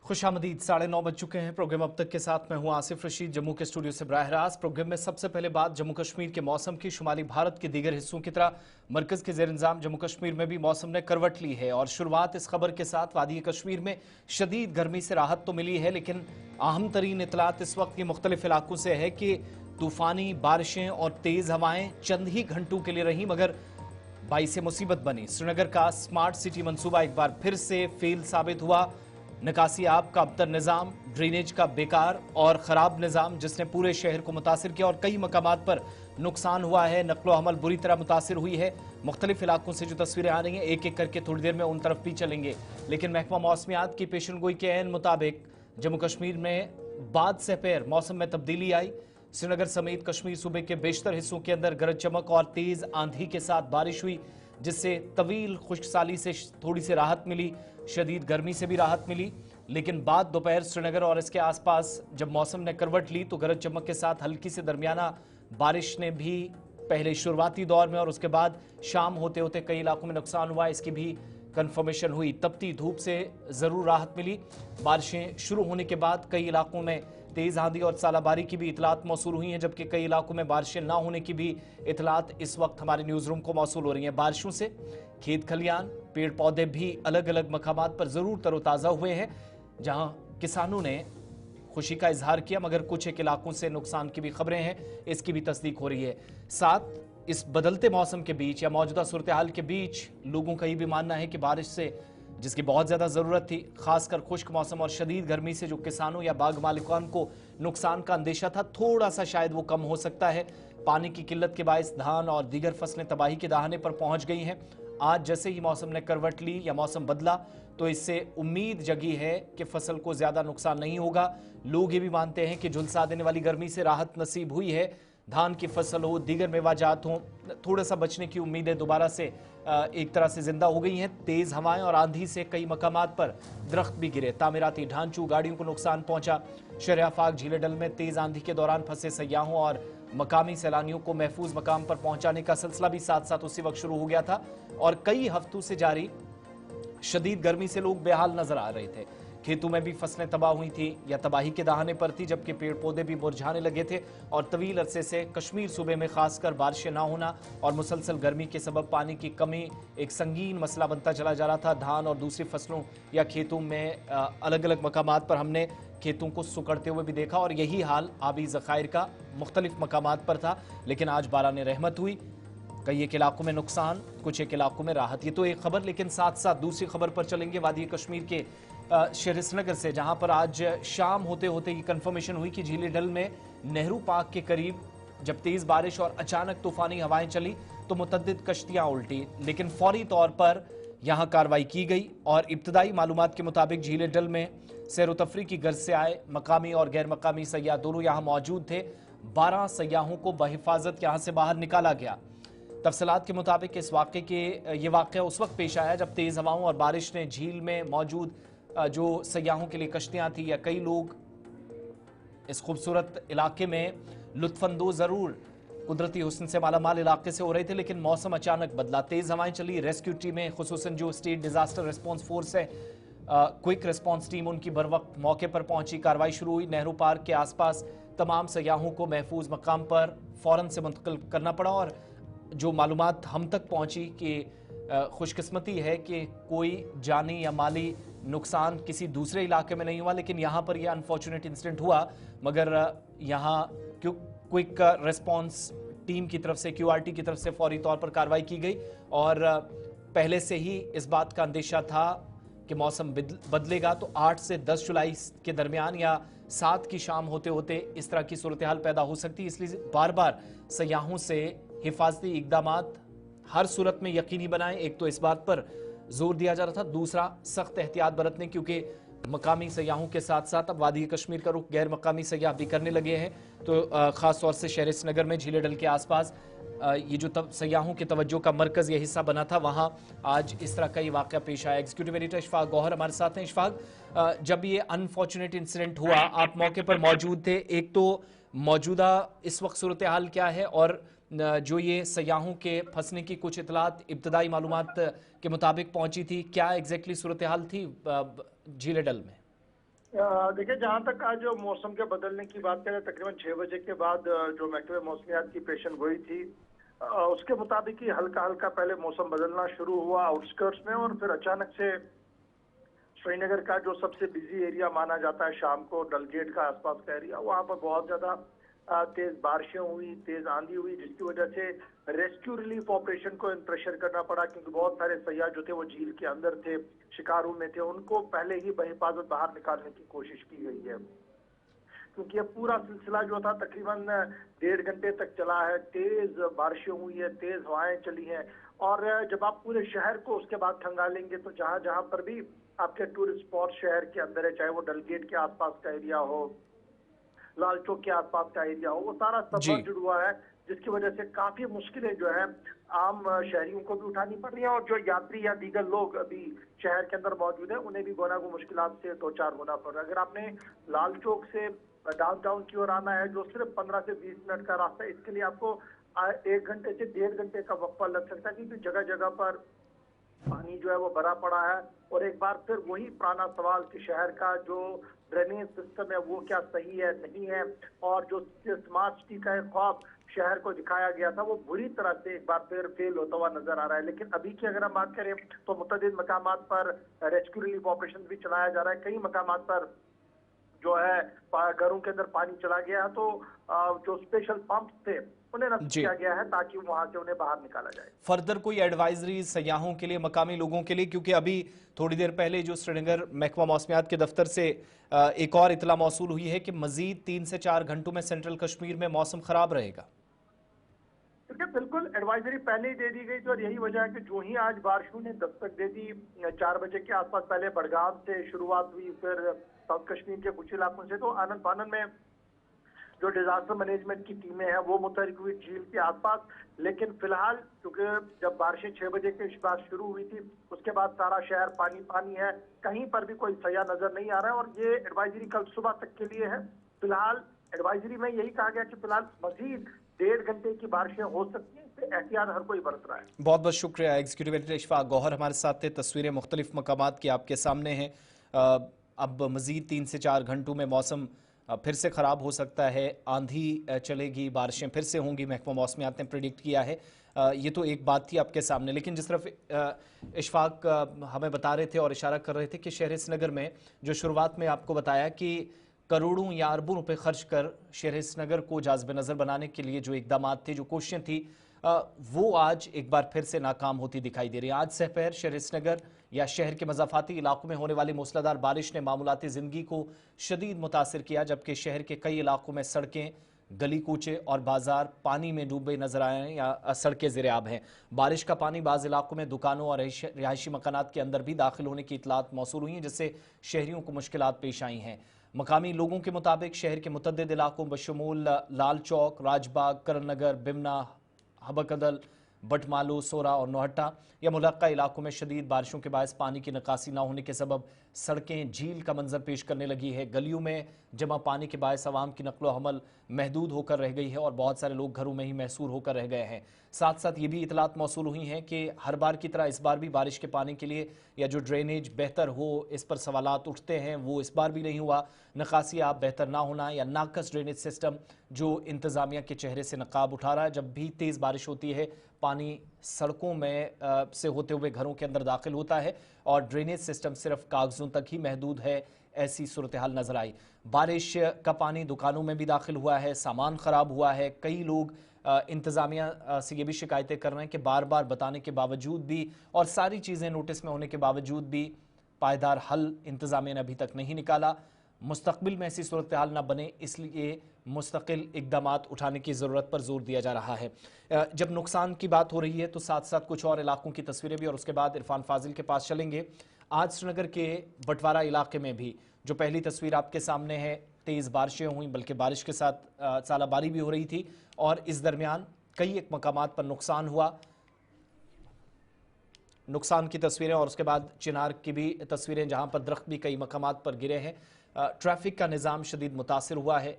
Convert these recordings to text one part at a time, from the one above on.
खुशामदीद 9:30 बज चुके हैं। प्रोग्राम अब तक के साथ मैं हूं आसिफ रशीद, जम्मू के स्टूडियो से बराह रास्त। प्रोग्राम में सबसे पहले बात जम्मू कश्मीर के मौसम की। शुमाली भारत के दीगर हिस्सों की तरह मरकज के जेर इंतजाम जम्मू कश्मीर में भी मौसम ने करवट ली है और शुरुआत इस खबर के साथ वादी कश्मीर में शदीद गर्मी से राहत तो मिली है, लेकिन अहम तरीन इतलात इस वक्त के मुख्तलिफ इलाकों से है कि तूफानी बारिशें और तेज हवाएं चंद ही घंटों के लिए रही मगर बाइसे मुसीबत बनी। श्रीनगर का स्मार्ट सिटी मंसूबा एक बार फिर से फेल साबित हुआ। निकासी आब का अबतर निज़ाम, ड्रेनेज का बेकार और ख़राब निज़ाम जिसने पूरे शहर को मुतासिर किया और कई मकामात पर नुकसान हुआ है। नकलो हमल बुरी तरह मुतासिर हुई है। मुख्तलिफ इलाकों से जो तस्वीरें आ रही हैं एक एक करके थोड़ी देर में उन तरफ भी चलेंगे, लेकिन महकमा मौसमियात की पेशनगोई के ऐन मुताबिक जम्मू कश्मीर में बाद से पैर मौसम में तब्दीली आई। श्रीनगर समेत कश्मीर सूबे के बेशतर हिस्सों के अंदर गरज चमक और तेज आंधी के साथ बारिश हुई, जिससे तवील खुश्कसाली से थोड़ी सी राहत मिली, शदीद गर्मी से भी राहत मिली। लेकिन बाद दोपहर श्रीनगर और इसके आसपास जब मौसम ने करवट ली तो गरज चमक के साथ हल्की से दरमियाना बारिश ने भी पहले शुरुआती दौर में और उसके बाद शाम होते होते कई इलाकों में नुकसान हुआ, इसकी भी कंफर्मेशन हुई। तपती धूप से जरूर राहत मिली। बारिशें शुरू होने के बाद कई इलाकों में तेज आंधी और सालाबारी की भी इतलात मौसूल हुई हैं, जबकि कई इलाकों में बारिशें ना होने की भी इतलात इस वक्त हमारे न्यूज रूम को मौसूल हो रही हैं। बारिशों से खेत खलियान, पेड़ पौधे भी अलग अलग मकामात पर जरूर तरोताजा हुए हैं, जहां किसानों ने खुशी का इजहार किया, मगर कुछ एक इलाकों से नुकसान की भी खबरें हैं, इसकी भी तस्दीक हो रही है। साथ इस बदलते मौसम के बीच या मौजूदा सूरत हाल के बीच लोगों का ये भी मानना है कि बारिश से जिसकी बहुत ज़्यादा ज़रूरत थी, खासकर खुश्क मौसम और शदीद गर्मी से जो किसानों या बाग मालिकान को नुकसान का अंदेशा था, थोड़ा सा शायद वो कम हो सकता है। पानी की किल्लत के बायस धान और दीगर फसलें तबाही के दहाने पर पहुंच गई हैं। आज जैसे ही मौसम ने करवट ली या मौसम बदला तो इससे उम्मीद जगी है कि फसल को ज़्यादा नुकसान नहीं होगा। लोग ये भी मानते हैं कि झुलसा देने वाली गर्मी से राहत नसीब हुई है। धान की फसल हो, दीगर मेवाजात हों, थोड़ा सा बचने की उम्मीदें दोबारा से एक तरह से जिंदा हो गई हैं। तेज हवाएं और आंधी से कई मकामात पर दरख्त भी गिरे, तामीराती ढांचों, गाड़ियों को नुकसान पहुंचा। शहर आफाक झीलेडल में तेज आंधी के दौरान फंसे सयाहों और मकामी सैलानियों को महफूज मकाम पर पहुंचाने का सिलसिला भी साथ साथ उसी वक्त शुरू हो गया था और कई हफ्तों से जारी शदीद गर्मी से लोग बेहाल नजर आ रहे थे। खेतों में भी फसलें तबाह हुई थी या तबाही के दहाने पर थी, जबकि पेड़ पौधे भी मुरझाने लगे थे और तवील अरसे से कश्मीर सूबे में खासकर बारिशें ना होना और मुसलसल गर्मी के सबब पानी की कमी एक संगीन मसला बनता चला जा रहा था। धान और दूसरी फसलों या खेतों में अलग अलग मकामात पर हमने खेतों को सुकड़ते हुए भी देखा और यही हाल आबी ज़खायर का मुख्तलिफ मकामात पर था। लेकिन आज बारान रहमत हुई, कई एक इलाकों में नुकसान, कुछ एक इलाकों में राहत। ये तो एक खबर, लेकिन साथ साथ दूसरी खबर पर चलेंगे वादी कश्मीर के शहर श्रीनगर से, जहां पर आज शाम होते होते ये कंफर्मेशन हुई कि झीलेडल में नेहरू पार्क के करीब जब तेज बारिश और अचानक तूफानी हवाएं चली तो मुतद्दिद कश्तियां उल्टी, लेकिन फौरी तौर पर यहां कार्रवाई की गई और इब्तदाई मालूमात के मुताबिक झीलेडल में सैर तफरी की गर्ज से आए मकामी और गैर मकामी सयाह दोनों यहां मौजूद थे। 12 सयाहों को बहिफाजत यहां से बाहर निकाला गया। तफसीलात के मुताबिक इस वाक़े के ये वाक़या उस वक्त पेश आया जब तेज़ हवाओं और बारिश ने झील में मौजूद जो सयाहों के लिए कश्तियाँ थी या कई लोग इस खूबसूरत इलाके में लुत्फानंदोज़ ज़रूर कुदरती हुस्न से मालामाल इलाके से हो रहे थे, लेकिन मौसम अचानक बदला, तेज़ हवाएं चली। रेस्क्यू टीमें, खुसूसन जो स्टेट डिज़ास्टर रिस्पॉन्स फोर्स है, क्विक रिस्पॉन्स टीम, उनकी बर वक्त मौके पर पहुंची, कार्रवाई शुरू हुई। नेहरू पार्क के आसपास तमाम सयाहों को महफूज मकाम पर फ़ौरन से मुंतकिल करना पड़ा और जो मालूमात हम तक पहुंची कि खुशकिस्मती है कि कोई जानी या माली नुकसान किसी दूसरे इलाके में नहीं हुआ, लेकिन यहाँ पर यह अनफॉर्चुनेट इंसिडेंट हुआ। मगर यहाँ क्विक रिस्पॉन्स टीम की तरफ से, क्यूआरटी की तरफ से फौरी तौर पर कार्रवाई की गई और पहले से ही इस बात का अंदेशा था कि मौसम बदलेगा तो 8 से 10 जुलाई के दरमियान या 7 की शाम होते होते इस तरह की सूरत हाल पैदा हो सकती है। इसलिए बार बार सयाहों से हिफाजती इकदामात हर सूरत में यकीनी बनाएं। एक तो इस बात पर जोर दिया जा रहा था, दूसरा सख्त एहतियात बरतने, क्योंकि मकामी सयाहों के साथ साथ अब वादी कश्मीर का रुख गैर मकामी सयाह भी करने लगे हैं। तो ख़ास तौर से शहर श्रीनगर में झीलेडल के आसपास ये जो सयाहों के तवज्जो का मरकज़ ये हिस्सा बना था, वहाँ आज इस तरह का ये वाक़या पेश आया। एग्जीक्यूटिव एडिटर इशफाक गौहर हमारे साथ हैं। इशफाक, जब ये अनफॉर्चुनेट इंसिडेंट हुआ आप मौके पर मौजूद थे, एक तो मौजूदा इस वक्त सूरत हाल क्या है और जो ये सयाहों के फंसने की कुछ इतलात इब्तदाई मालूमात के मुताबिक पहुंची थी, क्या एग्जैक्टली सूरत हाल थी झीलेडल में? देखिए, जहां तक आज जो मौसम के बदलने की बात करें, तकरीबन 6 बजे के बाद जो महकमे मौसमियात की पेशन गोई थी, उसके मुताबिक ही हल्का हल्का पहले मौसम बदलना शुरू हुआ आउटस्कर्ट्स में, और फिर अचानक से श्रीनगर का जो सबसे बिजी एरिया माना जाता है शाम को, डलगेट का आसपास का एरिया, वहां पर बहुत ज्यादा तेज बारिशें हुई, तेज आंधी हुई, जिसकी वजह से रेस्क्यू रिलीफ ऑपरेशन को प्रेशर करना पड़ा, क्योंकि बहुत सारे सयाह जो थे वो झील के अंदर थे, शिकारू में थे, उनको पहले ही बहिफाजत बाहर निकालने की कोशिश की गई है। क्योंकि ये पूरा सिलसिला जो था तकरीबन 1.5 घंटे तक चला है, तेज बारिशें हुई है, तेज हवाएं चली हैं, और जब आप पूरे शहर को उसके बाद खंगालेंगे तो जहां जहां पर भी आपके टूरिस्ट स्पॉट शहर के अंदर है, चाहे वो डलगेट के आसपास का एरिया हो, लाल चौक के आसपास का एरिया हो, वो सारा जी। सबमर्ज हुआ है, जिसकी वजह से काफी मुश्किलें जो है आम शहरियों को भी उठानी पड़ रही है, और जो यात्री या दीगर लोग अभी शहर के अंदर मौजूद है उन्हें भी गुनागो मुश्किलात से दो चार होना पड़ रहा है। अगर आपने लाल चौक से डाउनटाउन की ओर आना है, जो सिर्फ 15 से 20 मिनट का रास्ता है, इसके लिए आपको 1 घंटे से 1.5 घंटे का वक्फा लग सकता है, क्योंकि जगह जगह पर पानी जो है वो भरा पड़ा है। और एक बार फिर वही पुराना सवाल कि शहर का जो ड्रेनेज सिस्टम है वो क्या सही है नहीं है, और जो स्मार्ट सिटी का एक ख्वाब शहर को दिखाया गया था वो बुरी तरह से एक बार फिर फेल होता हुआ नजर आ रहा है। लेकिन अभी की अगर हम बात करें तो मुतअद्दिद मकामात पर रेस्क्यू रिलीफ ऑपरेशन भी चलाया जा रहा है, कई मकामात पर जो है घरों के अंदर पानी चला गया है, तो जो स्पेशल पंप थे उन्हें नस्ब जी। किया गया है ताकि वहां से उन्हें बाहर निकाला जाए। फर्दर कोई एडवाइजरी सयाहों के लिए, मकामी लोगों के लिए, क्योंकि अभी थोड़ी देर पहले जो श्रीनगर महकमा मौसमियात के दफ्तर से एक और इतला मौसूल हुई है कि मजीद 3 से 4 घंटों में सेंट्रल कश्मीर में मौसम खराब रहेगा। देखिए, बिल्कुल एडवाइजरी पहले ही दे दी गई थी, और यही वजह है कि जो ही आज बारिशों ने दस्तक दे दी 4 बजे के आसपास, पहले बड़गाम से शुरुआत हुई, फिर साउथ कश्मीर के कुछ इलाकों से, तो आनंद फानन में जो डिजास्टर मैनेजमेंट की टीमें हैं वो मुतहरिक हुई झील के आसपास। लेकिन फिलहाल क्योंकि जब बारिशें 6 बजे के बाद शुरू हुई थी, उसके बाद सारा शहर पानी पानी है, कहीं पर भी कोई सया नजर नहीं आ रहा है, और ये एडवाइजरी कल सुबह तक के लिए है। फिलहाल एडवाइजरी में यही कहा गया कि फिलहाल मजीद 1.5 घंटे की बारिशें हो सकती हैं, इससे एहतियात हर कोई बरत रहा है। बहुत बहुत शुक्रिया। एग्जीक्यूटिव एडिटर इशफाक गौहर हमारे साथ थे। तस्वीरें मुख्तलिफ मकामात की आपके सामने हैं। अब मजीद 3 से 4 घंटों में मौसम फिर से ख़राब हो सकता है, आंधी चलेगी, बारिशें फिर से होंगी, महकमा मौसमियात ने प्रिडिक्ट किया है। ये तो एक बात थी आपके सामने, लेकिन जिस तरफ इशफाक हमें बता रहे थे और इशारा कर रहे थे कि शहर श्रीनगर में जो शुरुआत में आपको बताया कि करोड़ों या अरबों रुपए खर्च कर शहर श्रीनगर को जाज़िब नज़र बनाने के लिए जो इकदाम थे, जो कोशिशें थी, वो आज एक बार फिर से नाकाम होती दिखाई दे रही है। आज सहपहर शहर श्रीनगर या शहर के मज़ाफ़ाती इलाकों में होने वाली मूसलाधार बारिश ने मामूलाती ज़िंदगी को शदीद मुतासिर किया, जबकि शहर के कई इलाकों में सड़कें, गली कूचे और बाजार पानी में डूबे नजर आए हैं या सड़कें ज़ेर-ए-आब हैं। बारिश का पानी बाज़ इलाकों में दुकानों और रिहायशी मकानात के अंदर भी दाखिल होने की इतलात मौसूल हुई हैं, जिससे शहरियों को मुश्किलात पेश आई हैं। मकामी लोगों के मुताबिक शहर के मुतअद्दिद इलाकों बशमूल लाल चौक, राजबाग, करण नगर, बिमना, हबकदल, बटमालू, सोरा और नोहट्टा या मुलक्का इलाकों में शदीद बारिशों के बायस पानी की निकासी न होने के सबब सड़कें झील का मंजर पेश करने लगी है। गलियों में जमा पानी के बायस आवाम की नकलो हमल महदूद होकर रह गई है और बहुत सारे लोग घरों में ही महसूर होकर रह गए हैं। साथ साथ ये भी इतलात मौसूल हुई हैं कि हर बार की तरह इस बार भी बारिश के पानी के लिए या जो ड्रेनेज बेहतर हो, इस पर सवालात उठते हैं, वो इस बार भी नहीं हुआ। निकासी आप बेहतर ना होना या नाकस ड्रेनेज सिस्टम जो इंतज़ामिया के चेहरे से नकाब उठा रहा है। जब भी तेज़ बारिश होती है, पानी सड़कों में से होते हुए घरों के अंदर दाखिल होता है और ड्रेनेज सिस्टम सिर्फ कागजों तक ही महदूद है। ऐसी सूरत हाल नजर आई। बारिश का पानी दुकानों में भी दाखिल हुआ है, सामान खराब हुआ है। कई लोग इंतज़ामिया से ये भी शिकायतें कर रहे हैं कि बार बार बताने के बावजूद भी और सारी चीज़ें नोटिस में होने के बावजूद भी पायदार हल इंतज़ामिया ने अभी तक नहीं निकाला। मुस्तकबिल में ऐसी सूरत हाल ना बने, इसलिए मुस्तकिल इकदामात उठाने की ज़रूरत पर जोर दिया जा रहा है। जब नुकसान की बात हो रही है तो साथ साथ कुछ और इलाकों की तस्वीरें भी, और उसके बाद इरफान फाजिल के पास चलेंगे। आज श्रीनगर के बटवारा इलाके में भी जो पहली तस्वीर आपके सामने है, तेज़ बारिशें हुई, बल्कि बारिश के साथ सालाबारी भी हो रही थी और इस दरमियान कई एक मकामात पर नुकसान हुआ। नुकसान की तस्वीरें और उसके बाद चिनार की भी तस्वीरें, जहां पर दरख्त भी कई मकामात पर गिरे हैं। ट्रैफिक का निज़ाम शदीद मुतासिर हुआ है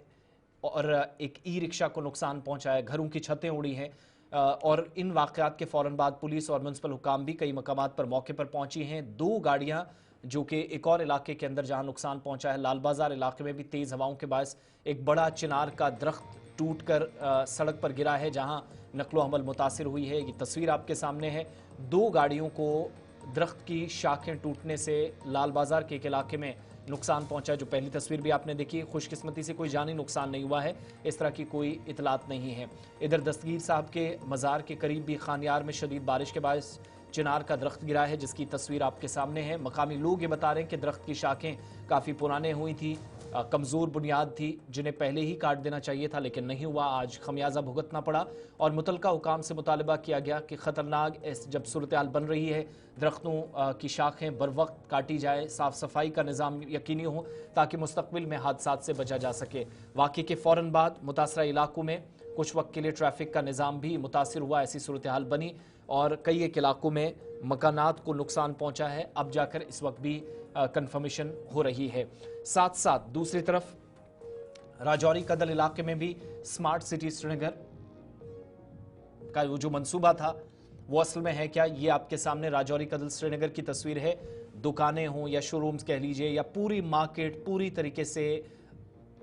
और एक ई रिक्शा को नुकसान पहुंचा है, घरों की छतें उड़ी हैं। और इन वाक़यात के फ़ौरन बाद पुलिस और म्युनिसिपल हुकाम भी कई मकामात पर मौके पर पहुंची हैं। 2 गाड़ियां जो कि एक और इलाके के अंदर जहां नुकसान पहुंचा है। लाल बाजार इलाके में भी तेज हवाओं के बायस एक बड़ा चिनार का दरख्त टूटकर सड़क पर गिरा है, जहां नकलो हमल मुतासिर हुई है। ये तस्वीर आपके सामने है। 2 गाड़ियों को दरख्त की शाखें टूटने से लाल बाजार के एक इलाके में नुकसान पहुंचा है। जो पहली तस्वीर भी आपने देखी, खुशकिस्मती से कोई जानी नुकसान नहीं हुआ है, इस तरह की कोई इतलात नहीं है। इधर दस्तगीर साहब के मज़ार के करीब भी खानियार में शदीद बारिश के बायस चिनार का दरख्त गिरा है, जिसकी तस्वीर आपके सामने है। मकामी लोग ये बता रहे हैं कि दरख्त की शाखें काफ़ी पुराने हुई थी, कमज़ोर बुनियाद थी, जिन्हें पहले ही काट देना चाहिए था, लेकिन नहीं हुआ। आज खमियाजा भुगतना पड़ा और मुतलका हुकाम से मुतालबा किया गया कि ख़तरनाक जब सूरत हाल बन रही है, दरख्तों की शाखें बर वक्त काटी जाए, साफ़ सफाई का निज़ाम यकीनी हो ताकि मुस्तकबिल में हादसात से बचा जा सके। वाक़े के फ़ौरन बाद मुतासरा इलाकों में कुछ वक्त के लिए ट्रैफिक का निज़ाम भी मुतासिर हुआ। ऐसी सूरत हाल बनी और कई एक इलाकों में मकानात को नुकसान पहुंचा है। अब जाकर इस वक्त भी कंफर्मेशन हो रही है। साथ साथ दूसरी तरफ राजौरी कदल इलाके में भी स्मार्ट सिटी श्रीनगर का जो मंसूबा था वो असल में है क्या, ये आपके सामने राजौरी कदल श्रीनगर की तस्वीर है। दुकानें हों या शोरूम्स कह लीजिए या पूरी मार्केट पूरी तरीके से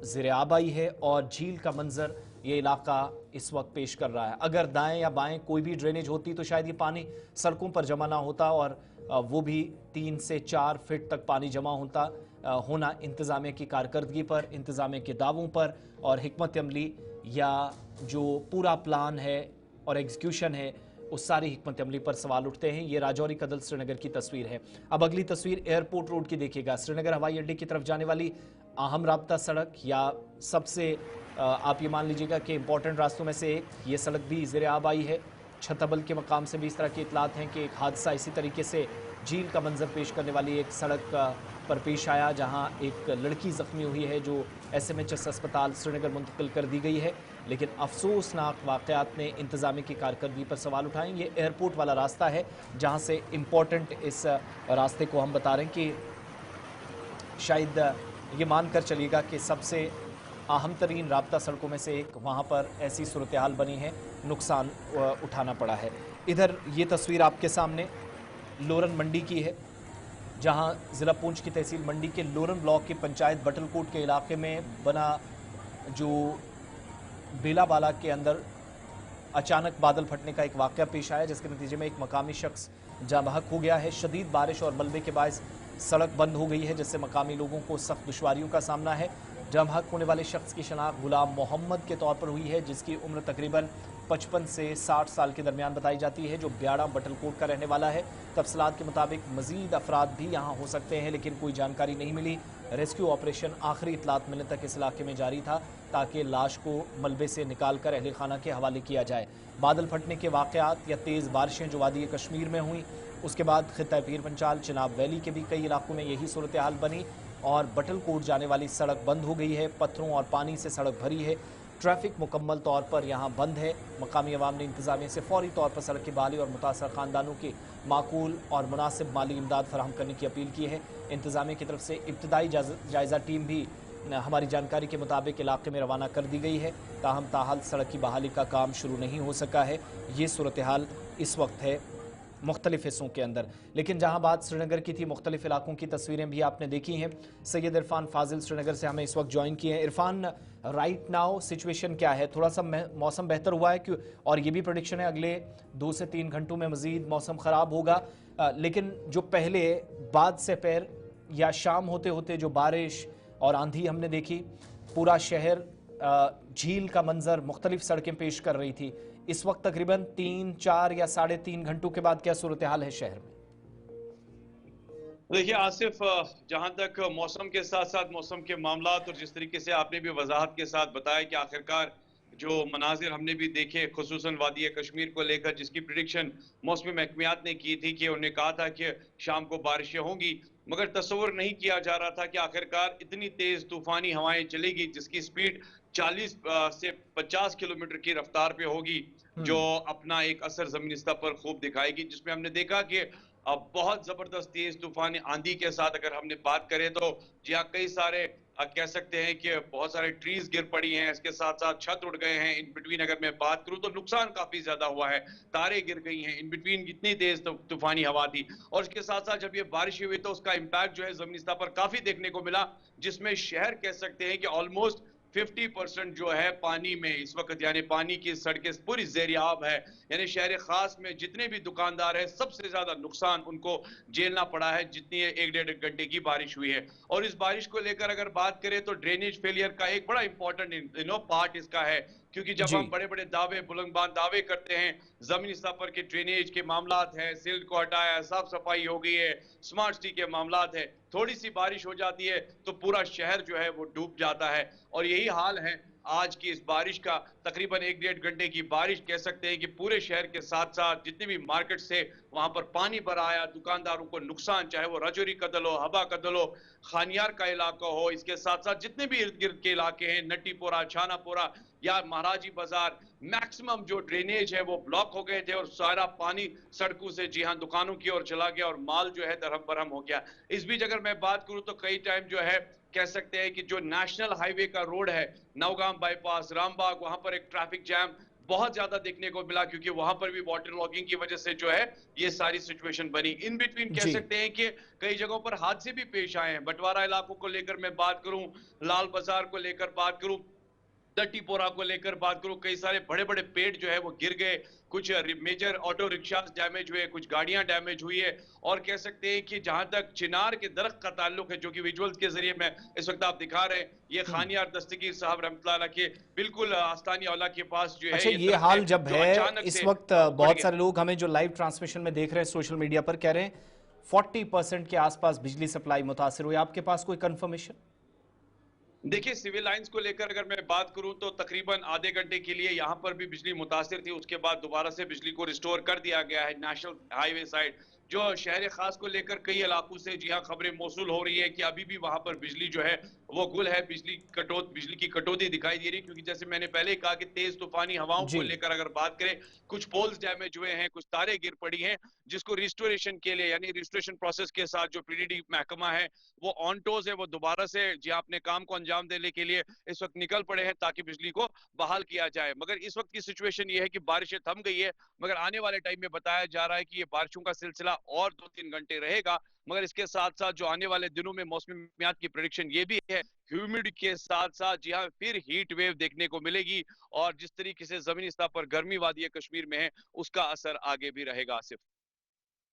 ज़ेर आब आई है और झील का मंजर ये इलाका इस वक्त पेश कर रहा है। अगर दाएं या बाएं कोई भी ड्रेनेज होती तो शायद ये पानी सड़कों पर जमा ना होता और वो भी 3 से 4 फीट तक पानी जमा होना इंतज़ामिया की कारकर्दगी पर, इंतज़ामिया के दावों पर और हिकमत अमली या जो पूरा प्लान है और एग्जीक्यूशन है उस सारी हिकमत अमली पर सवाल उठते हैं। ये राजौरी कदल श्रीनगर की तस्वीर है। अब अगली तस्वीर एयरपोर्ट रोड की देखिएगा। श्रीनगर हवाई अड्डे की तरफ जाने वाली अहम राब्ता सड़क या सबसे आप ये मान लीजिएगा कि इंपॉर्टेंट रास्तों में से एक ये सड़क भी ज़ेर आब आई है। छतबल के मकाम से भी इस तरह की इतलात हैं कि एक हादसा इसी तरीके से झील का मंजर पेश करने वाली एक सड़क पर पेश आया, जहां एक लड़की ज़ख्मी हुई है जो SMHS अस्पताल श्रीनगर मुंतकिल कर दी गई है। लेकिन अफसोसनाक वाक़यात ने इंतज़ामी की कारकर्दगी पर सवाल उठाए। ये एयरपोर्ट वाला रास्ता है जहाँ से इम्पोर्टेंट इस रास्ते को हम बता रहे हैं कि शायद ये मान कर चलिएगा कि सबसे अहम तरीन राब्ता सड़कों में से एक, वहाँ पर ऐसी सूरत हाल बनी है, नुकसान उठाना पड़ा है। इधर ये तस्वीर आपके सामने लोरन मंडी की है, जहाँ ज़िला पुंछ की तहसील मंडी के लोरन ब्लॉक की पंचायत बटलकोट के इलाके में बना जो बेलाबाला के अंदर अचानक बादल फटने का एक वाक़या पेश आया, जिसके नतीजे में एक मकामी शख्स जाँ बहक हो गया है। शदीद बारिश और मलबे के बायस सड़क बंद हो गई है, जिससे मकामी लोगों को सख्त दुश्वारियों का सामना है। जाँ बहक होने वाले शख्स की शनाख्त गुलाम मोहम्मद के तौर पर हुई है, जिसकी उम्र तकरीबन 55 से 60 साल के दरमियान बताई जाती है, जो ब्याड़ा बटलकोट का रहने वाला है। तफसलात के मुताबिक मजीद अफराद भी यहाँ हो सकते हैं, लेकिन कोई जानकारी नहीं मिली। रेस्क्यू ऑपरेशन आखिरी इतलात मिलने तक इस इलाके में जारी था ताकि लाश को मलबे से निकाल कर अहले खाना के हवाले किया जाए। बादल फटने के वाक़यात या तेज़ बारिशें जो वादी कश्मीर में हुई, उसके बाद खित्ता पीर पंचाल चिनाब वैली के भी कई इलाकों में यही सूरत हाल बनी और बटलकोट जाने वाली सड़क बंद हो गई है। पत्थरों और पानी से सड़क भरी है। ट्रैफिक मुकम्मल तौर पर यहाँ बंद है। मकामी अवाम ने इंतज़ामिया से फौरी तौर पर सड़क की बहाली और मुतासर ख़ानदानों की माकूल और मुनासिब माली इमदाद फराहम करने की अपील की है। इंतज़ामिया की तरफ से इब्तदाई जायज़ा टीम भी हमारी जानकारी के मुताबिक इलाके में रवाना कर दी गई है, ताहम ताहाल सड़क की बहाली का काम शुरू नहीं हो सका है। ये सूरत हाल इस वक्त है मुख्तलिफ हिस्सों के अंदर। लेकिन जहां बात श्रीनगर की थी, मुख्तलिफ इलाकों की तस्वीरें भी आपने देखी हैं। सैयद इरफान फाजिल श्रीनगर से हमें इस वक्त ज्वाइन किए हैं। इरफान, राइट नाउ सिचुएशन क्या है? थोड़ा सा मौसम बेहतर हुआ है क्यों, और ये भी प्रेडिक्शन है अगले 2 से 3 घंटों में मजीद मौसम ख़राब होगा, लेकिन जो पहले बाद से पैर या शाम होते होते जो बारिश और आंधी हमने देखी, पूरा शहर झील का मंजर, मुख्तलिफ सड़कें पेश कर रही थी। इस वक्त तकरीबन 3, 4 या 3.5 घंटों के बाद क्या सूरत हाल है शहर में? देखिए आसिफ, जहां तक मौसम के साथ साथ मौसम के मामलात और जिस तरीके से आपने भी वजाहत के साथ बताया कि आखिरकार जो मनाजिर हमने भी देखे खुसूसन वादी कश्मीर को लेकर, जिसकी प्रिडिक्शन मौसमी महकमियात ने की थी कि उन्हें कहा था कि शाम को बारिशें होंगी, मगर तस्वर नहीं किया जा रहा था कि आखिरकार इतनी तेज तूफानी हवाएं चलेगी जिसकी स्पीड 40 से 50 किलोमीटर की रफ्तार पे होगी, जो अपना एक असर जमीनी सतह पर खूब दिखाएगी। जिसमें हमने देखा कि अब बहुत जबरदस्त तेज तूफान आंधी के साथ अगर हमने बात करें तो जहाँ कई सारे कह सकते हैं कि बहुत सारे ट्रीज गिर पड़ी हैं, इसके साथ साथ छत उड़ गए हैं। इन बिटवीन अगर मैं बात करूं तो नुकसान काफी ज्यादा हुआ है, तारें गिर गई हैं। इन बिटवीन इतनी तेज तूफानी हवा थी, और इसके साथ साथ जब ये बारिश हुई तो उसका इम्पैक्ट जो है जमीनी सतह पर काफी देखने को मिला, जिसमें शहर कह सकते हैं कि ऑलमोस्ट 50% जो है पानी में इस वक्त, यानी पानी की सड़कें पूरी ज़ेरियाब है। यानी शहर खास में जितने भी दुकानदार हैं सबसे ज्यादा नुकसान उनको झेलना पड़ा है, जितनी 1-1.5 घंटे की बारिश हुई है। और इस बारिश को लेकर अगर बात करें तो ड्रेनेज फेलियर का एक बड़ा इंपॉर्टेंट पार्ट इसका है, क्योंकि जब जी। हम बड़े बड़े दावे, बुलंदबान दावे करते हैं जमीनी स्तर पर के ड्रेनेज के मामलात है, सिल्ट को हटाया, साफ सफाई हो गई है, स्मार्ट सिटी के मामलात है, थोड़ी सी बारिश हो जाती है तो पूरा शहर जो है वो डूब जाता है। और यही हाल है आज की इस बारिश का। तकरीबन 1-1.5 घंटे की बारिश कह सकते हैं कि पूरे शहर के साथ साथ जितने भी मार्केट से वहां पर पानी भरा आया, दुकानदारों को नुकसान, चाहे वो राजौरी कदल हो, हबा कदल हो, खानियार का इलाका हो, इसके साथ साथ जितने भी इर्द गिर्द के इलाके हैं, नट्टीपोरा, छानापोरा या महाराजी बाजार, मैक्सिमम जो ड्रेनेज है वो ब्लॉक हो गए थे और सारा पानी सड़कों से, जी हाँ, दुकानों की ओर चला गया और माल जो है दरहम बरहम हो गया। इस बीच अगर मैं बात करूं तो कई टाइम जो है कह सकते हैं कि जो नेशनल हाईवे का रोड है, नौगाम बाईपास, रामबाग, वहां पर एक ट्रैफिक जैम बहुत ज्यादा देखने को मिला, क्योंकि वहां पर भी वाटर लॉगिंग की वजह से जो है ये सारी सिचुएशन बनी। इन बिटवीन कह जी। सकते हैं कि कई जगहों पर हादसे भी पेश आए हैं। बंटवारा इलाकों को लेकर मैं बात करूं, लाल बाजार को लेकर बात करूं, टट्टीपोरा को लेकर बात करूं, कई सारे बड़े बड़े पेड़ जो है वो गिर गए, कुछ मेजर ऑटो रिक्शा डैमेज हुए, कुछ गाड़ियां डैमेज हुई है। और कह सकते हैं कि जहां तक चिनार के दरख्त का ताल्लुक है, जो कि विजुअल्स के जरिए मैं इस वक्त आप दिखा रहे हैं, ये खानियार दस्तगीर साहब रहमतुल्लाह अलैह के बिल्कुल आस्तानी औला के पास जो है अच्छा, ये ये दरख्त हाल है, जब जो है अचानक इस से वक्त बढ़ बहुत गया। सारे लोग हमें जो लाइव ट्रांसमिशन में देख रहे हैं सोशल मीडिया पर कह रहे हैं 40% के आसपास बिजली सप्लाई मुतासिर हुई। आपके पास कोई कंफर्मेशन? देखिए, सिविल लाइंस को लेकर अगर मैं बात करूं तो तकरीबन आधे घंटे के लिए यहां पर भी बिजली मुतासिर थी, उसके बाद दोबारा से बिजली को रिस्टोर कर दिया गया है। नेशनल हाईवे साइड जो शहर खास को लेकर कई इलाकों से, जी हाँ, खबरें मौसूल हो रही है कि अभी भी वहां पर बिजली जो है वो गुल है, बिजली की कटौती दिखाई दे रही है। क्योंकि जैसे मैंने पहले कहा कि तेज तूफानी हवाओं को जी। लेकर अगर बात करें, कुछ पोल्स डैमेज हुए हैं, कुछ तारे गिर पड़ी हैं, जिसको रिस्टोरेशन के लिए, यानी रिस्टोरेशन प्रोसेस के साथ जो पीडीडी महकमा है वो ऑन टोज है, वो दोबारा से जी अपने काम को अंजाम देने के लिए इस वक्त निकल पड़े हैं ताकि बिजली को बहाल किया जाए। मगर इस वक्त की सिचुएशन ये है कि बारिशें थम गई है, मगर आने वाले टाइम में बताया जा रहा है कि ये बारिशों का सिलसिला और 2-3 घंटे रहेगा। मगर इसके साथ साथ जो आने वाले दिनों में मौसमियात की प्रेडिक्शन ये भी है, ह्यूमिड के साथ साथ जी हाँ फिर हीट वेव देखने को मिलेगी, और जिस तरीके से जमीनी सतह पर गर्मी वादी कश्मीर में है उसका असर आगे भी रहेगा। आसिफ,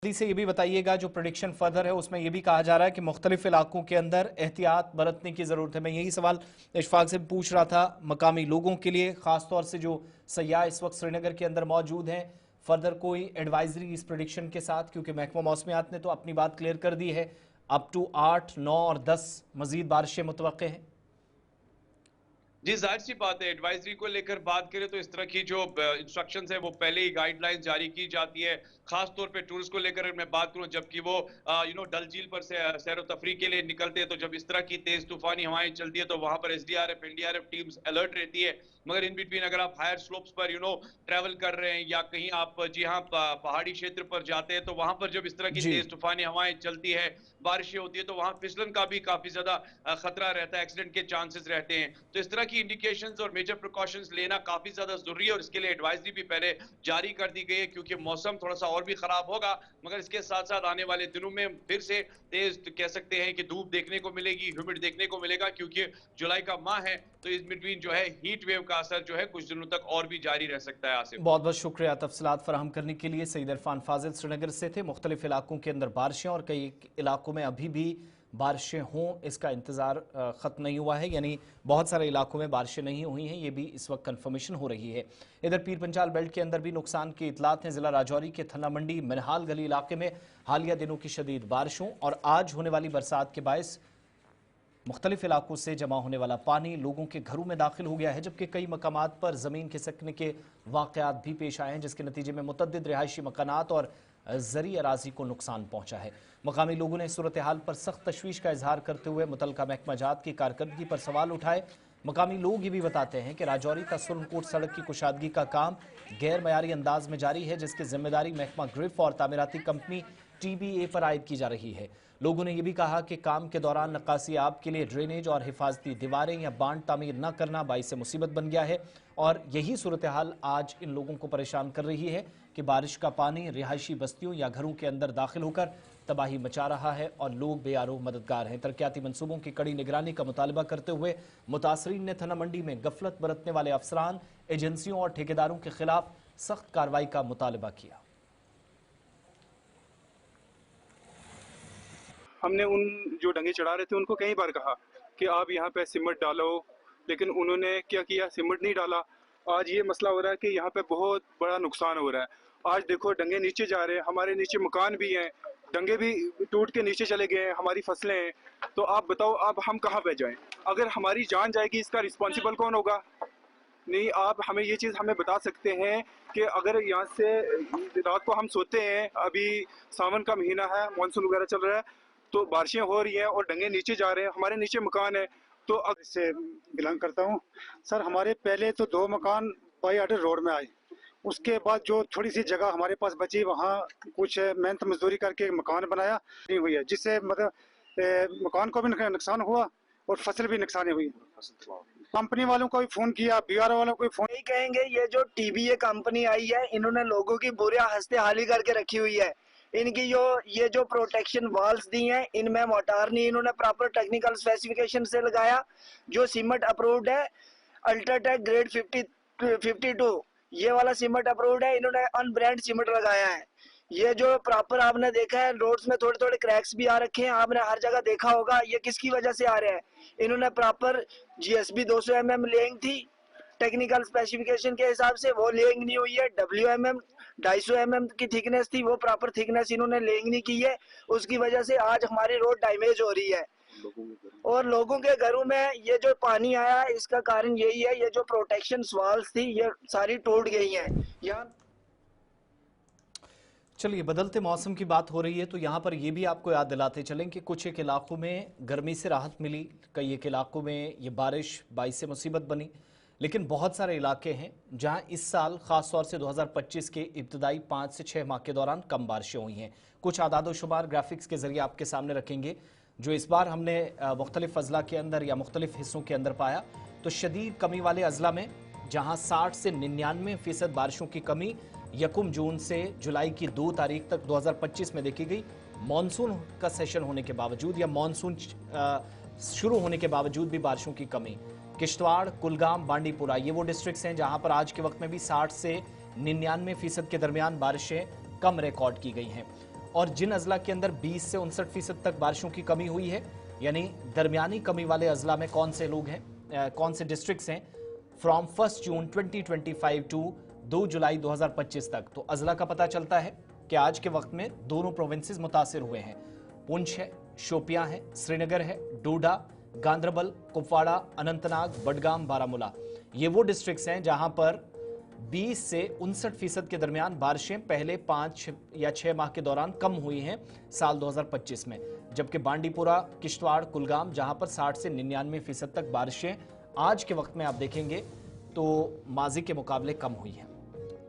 जल्दी से ये भी बताइएगा, जो प्रोडिक्शन फर्दर है उसमें ये भी कहा जा रहा है कि मुख्तलिफ इलाकों के अंदर एहतियात बरतने की ज़रूरत है। मैं यही सवाल इशफाक से पूछ रहा था मकामी लोगों के लिए, ख़ासतौर से जो सयाह इस वक्त श्रीनगर के अंदर मौजूद हैं, फर्दर कोई एडवाइजरी इस प्रोडिक्शन के साथ, क्योंकि महकमा मौसमियात ने तो अपनी बात क्लियर कर दी है, अप टू 8, 9 और 10 मजीद बारिशें मुतवक्के हैं। जी जाहिर सी बात है, एडवाइजरी को लेकर बात करें तो इस तरह की जो इंस्ट्रक्शंस है वो पहले ही गाइडलाइंस जारी की जाती है, खास तौर पे टूरिस्ट को लेकर मैं बात करूं, जबकि वो डल झील पर से सैर व तफरी के लिए निकलते हैं, तो जब इस तरह की तेज तूफानी हवाएं चलती है तो वहां पर एसडीआरएफ, एनडीआरएफ टीम्स अलर्ट रहती है। मगर इन बिटवीन अगर आप हायर स्लोप्स पर ट्रैवल कर रहे हैं या कहीं आप जी हाँ पहाड़ी क्षेत्र पर जाते हैं, तो वहां पर जब इस तरह की जी। तेज तूफानी हवाएं चलती है, बारिशें होती है, तो वहां फिसलन का भी काफी ज्यादा खतरा रहता है, एक्सीडेंट के चांसेस रहते हैं। तो इस तरह की इंडिकेशंस और मेजर प्रिकॉशंस लेना काफी ज्यादा जरूरी है, और इसके लिए एडवाइजरी भी पहले जारी कर दी गई है, क्योंकि मौसम थोड़ा सा और भी खराब होगा। मगर इसके साथ साथ आने वाले दिनों में फिर से तेज कह सकते हैं कि धूप देखने को मिलेगी, ह्यूमिड देखने को मिलेगा, क्योंकि जुलाई का माह है, तो इस बिटवीन जो है हीट वेव का असर जो है कुछ दिनों तक और भी जारी रह सकता है। आसिफ, बहुत बहुत शुक्रिया तफसीलात फराहम करने के लिए। सईद इरफान फाजिल श्रीनगर से थे। मुख्तलिफ इलाकों के अंदर बारिशें और कई इलाकों में अभी भी बारिशें हों इसका इंतज़ार ख़त्म नहीं हुआ है, यानी बहुत सारे इलाकों में बारिशें नहीं हुई हैं, ये भी इस वक्त कन्फर्मेशन हो रही है। इधर पीर पंजाल बेल्ट के अंदर भी नुकसान की इतलात हैं। ज़िला राजौरी के थन्ना मंडी मिनहाल गली इलाके में हालिया दिनों की शदीद बारिशों और आज होने वाली बरसात के बायस मुख्तलिफ इलाकों से जमा होने वाला पानी लोगों के घरों में दाखिल हो गया है, जबकि कई मकामात पर ज़मीन खिसकने के वाक़यात भी पेश आए हैं, जिसके नतीजे में मुतअद्दिद रिहायशी मकानात और ज़री अराजी को नुकसान पहुंचा है। मकामी लोगों ने सूरत हाल पर सख्त तशवीश का इजहार करते हुए मुतल्लिका महकमा जात की कारकर्दगी पर सवाल उठाए। मकामी लोग ये भी बताते हैं कि राजौरी का सुरनकोट सड़क की कुशादगी का काम गैर मयारी अंदाज में जारी है, जिसकी जिम्मेदारी महकमा ग्रिफ और तामीराती कंपनी TBA पर आयद की जा रही है। लोगों ने यह भी कहा कि काम के दौरान नक्कासी आब के लिए ड्रेनेज और हिफाजती दीवारें या बांध तामीर न करना बाइस मुसीबत बन गया है और यही सूरत हाल आज इन लोगों को परेशान कर रही है कि बारिश का पानी रिहायशी बस्तियों या घरों के अंदर दाखिल होकर तबाही मचा रहा है और लोग बेआरो मददगार हैं। तरक्याती मंसूबों की कड़ी निगरानी का मुतालबा करते हुए मुतासरीन ने थना मंडी में गफलत बरतने वाले अफसरान, एजेंसियों और ठेकेदारों के खिलाफ सख्त कार्रवाई का मुतालबा किया। हमने उन जो डंगे चढ़ा रहे थे उनको कई बार कहा कि आप यहाँ पे सीमेंट डालो, लेकिन उन्होंने क्या किया, सीमेंट नहीं डाला। आज ये मसला हो रहा है कि यहाँ पे बहुत बड़ा नुकसान हो रहा है। आज देखो डंगे नीचे जा रहे हैं, हमारे नीचे मकान भी हैं, डंगे भी टूट के नीचे चले गए हैं, हमारी फसलें हैं। तो आप बताओ अब हम कहाँ पे जाएं? अगर हमारी जान जाएगी इसका रिस्पॉन्सिबल कौन होगा? नहीं, आप हमें ये चीज़ हमें बता सकते हैं कि अगर यहाँ से रात को हम सोते हैं, अभी सावन का महीना है, मानसून वगैरह चल रहा है, तो बारिशें हो रही हैं और डंगे नीचे जा रहे हैं, हमारे नीचे मकान है। तो अब से बिलोंग करता हूँ सर। हमारे पहले तो 2 मकान बाई आर्डर रोड में आए, उसके बाद जो थोड़ी सी जगह हमारे पास बची वहाँ कुछ मेहनत मजदूरी करके मकान बनाया नहीं हुई है, जिससे मतलब मकान को भी नुकसान हुआ और फसल भी नुकसान हुई। कंपनी वालों को भी फोन किया, BRO वालों को भी फोन। यही कहेंगे ये जो TBA कंपनी आई है, इन्होंने लोगों की बुरा हंसते हाली करके रखी हुई है। इनकी ये जो प्रोटेक्शन वॉल्स दी हैं, इनमें मोटार नहीं इन्होंने प्रॉपर टेक्निकल स्पेसिफिकेशन से लगाया। जो सीमेंट अप्रूव्ड है अल्ट्राटेक ग्रेड 52, ये वाला सीमेंट अप्रूव्ड है, इन्होंने अनब्रांड सीमेंट लगाया है। ये जो प्रॉपर आपने देखा है, रोड्स में थोड़े थोड़े क्रैक्स भी आ रखे हैं, आपने हर जगह देखा होगा। ये किसकी वजह से आ रहे हैं? इन्होंने प्रॉपर GSB 200 mm लेंग थी टेक्निकल स्पेसिफिकेशन के हिसाब से, वो लेंग नहीं हुई है। WMM 250 mm की थिकनेस थी, वो प्रॉपर थिकनेस इन्होंने लेंग नहीं की है। उसकी वजह से आज हमारी रोड डैमेज हो रही है और लोगों के घरों में ये जो पानी आया है, इसका कारण यही है, ये जो प्रोटेक्शन वॉल्स थी ये सारी टूट गई हैं। यहाँ चलिए, बदलते मौसम की बात हो रही है तो यहाँ पर ये भी आपको याद दिलाते चलें कि कुछ एक इलाकों में गर्मी से राहत मिली, कई एक इलाकों में ये बारिश बाइस मुसीबत बनी, लेकिन बहुत सारे इलाके हैं जहां इस साल खास तौर से 2025 के इब्तदाई 5 से 6 माह के दौरान कम बारिशें हुई हैं। कुछ आदाद-ओ-शुमार ग्राफिक्स के जरिए आपके सामने रखेंगे जो इस बार हमने मुख्तलिफ अजला के अंदर या मुख्तलिफ हिस्सों के अंदर पाया। तो शदीद कमी वाले अजला में जहां 60 से 99% बारिशों की कमी 1 जून से जुलाई की 2 तारीख तक 2025 में देखी गई। मानसून का सेशन होने के बावजूद या मानसून शुरू होने के बावजूद भी बारिशों की कमी। किश्तवाड़, कुलगाम, बांडीपुरा ये वो डिस्ट्रिक्ट्स हैं जहां पर आज के वक्त में भी 60 से 99% के दरमियान बारिशें कम रिकॉर्ड की गई हैं। और जिन अजला के अंदर 20 से 59% तक बारिशों की कमी हुई है, यानी दरमियानी कमी वाले अजला में कौन से लोग हैं, कौन से डिस्ट्रिक्ट्स हैं, फ्रॉम 1 जून 2025 टू 2 जुलाई 2025 तक, तो अजला का पता चलता है कि आज के वक्त में दोनों प्रोविंसेस मुतासिर हुए हैं। पुंछ है, शोपियां है, श्रीनगर है, डोडा, गांदरबल, कुपवाड़ा, अनंतनाग, बडगाम, बारामूला ये वो डिस्ट्रिक्ट्स हैं जहां पर 20 से 59% के दरमियान बारिशें पहले 5 या 6 माह के दौरान कम हुई हैं साल 2025 में, जबकि बांडीपुरा, किश्तवाड़, कुलगाम जहां पर 60 से 99% तक बारिशें आज के वक्त में आप देखेंगे तो माजी के मुकाबले कम हुई हैं।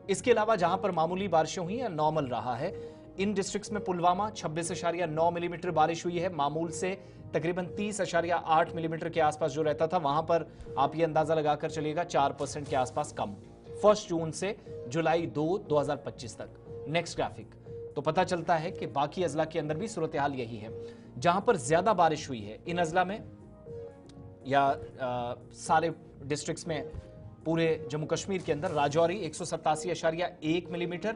इसके अलावा जहां पर मामूली बारिशें हुई या नॉर्मल रहा है, इन डिस्ट्रिक्ट्स में पुलवामा 26.9 मिलीमीटर बारिश हुई है, मामूल से तकरीबन 30.8 मिलीमीटर के आसपास जो रहता था वहां पर आप ये अंदाजा लगाकर चलिएगा 4% के आसपास कम 1 जून से जुलाई 2, 2025 तक। नेक्स्ट ग्राफिक तो पता चलता है कि बाकी अजला के अंदर भी सूरत हाल यही है। जहां पर ज्यादा बारिश हुई है इन अजला में या सारे डिस्ट्रिक्ट्स में पूरे जम्मू कश्मीर के अंदर, राजौरी 187.1 मिलीमीटर,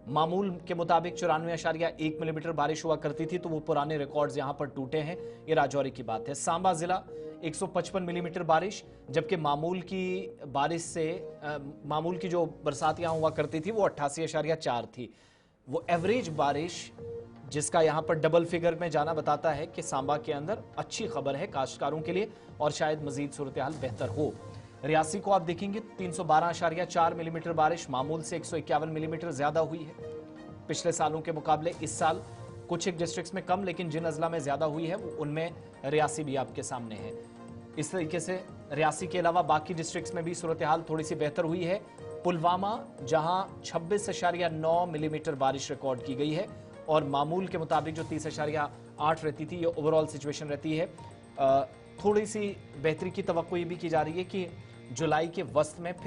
मामूल के मुताबिक 94.1 मिलीमीटर बारिश हुआ करती थी, तो वो पुराने रिकॉर्ड्स यहां पर टूटे हैं। ये राजौरी की बात है। सांबा जिला 155 मिलीमीटर बारिश, जबकि मामूल की बारिश से मामूल की जो बरसात यहां हुआ करती थी वो 88.4 थी। वो एवरेज बारिश जिसका यहां पर डबल फिगर में जाना बताता है कि सांबा के अंदर अच्छी खबर है काश्तकारों के लिए और शायद मजीद सूरत हाल बेहतर हो। रियासी को आप देखेंगे 312.4 मिलीमीटर बारिश, मामूल से 151 मिलीमीटर ज्यादा हुई है पिछले सालों के मुकाबले। इस साल कुछ एक डिस्ट्रिक्ट्स में कम, लेकिन जिन अजला में ज्यादा हुई है उनमें रियासी भी आपके सामने है। इस तरीके से रियासी के अलावा बाकी डिस्ट्रिक्ट्स में भी सूरत हाल थोड़ी सी बेहतर हुई है। पुलवामा जहां 26.9 मिलीमीटर बारिश रिकॉर्ड की गई है और मामूल के मुताबिक जो 30.8 रहती थी, ये ओवरऑल सिचुएशन रहती है। थोड़ी सी बेहतरी की तवक्को ये भी की जा रही है कि जुलाई के वस्त में फिर